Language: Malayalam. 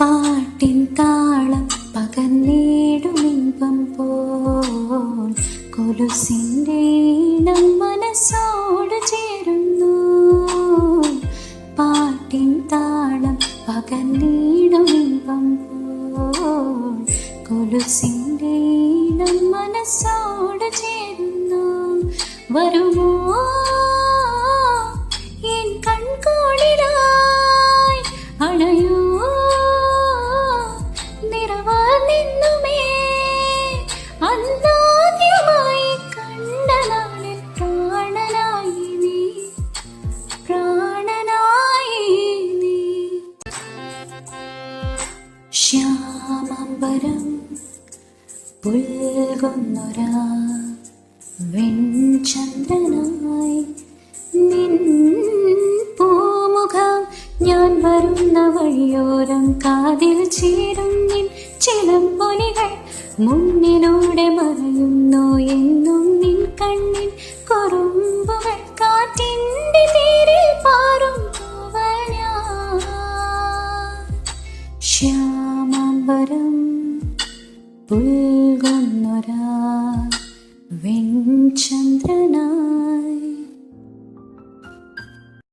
പാട്ടിൻ താളം പകർന്നിടുമിമ്പം പോൽ കൊലുസിൻ്റെ ഈണം മനസ്സോട് ചേരുന്നു. പാട്ടിൻ താളം പകർന്നിടുമിമ്പം പോൽ കൊലുസിൻ്റെ ഈണം മനസ്സോട് ചേരുന്നു. വരുമോ എൻ കൺകോണിലായി അണയോ നിറവാൽ നിന്നുമേ അന്നാദ്യമായി കണ്ട നാളിൽ പ്രാണനായി നീ, പ്രാണനായി നീ. ശ്യാമംബരം പുൽകുന്നൊരാ വെൺചന്ദ്രനായി നിൻ പൂമുഖം ഞാൻ വരുന്ന വഴിയോരം കാതിൽ ചേരും നിൻ ചിലമ്പൊലികൾ മുന്നിലൂടെ മറയുന്നു എന്നും നിൻ കണ്ണിൻ കുറുമ്പുകൾ. കാറ്റിൻ്റെ തേരിൽ പാറും ശ്യാമംബരം പുൽകുന്നൊരാ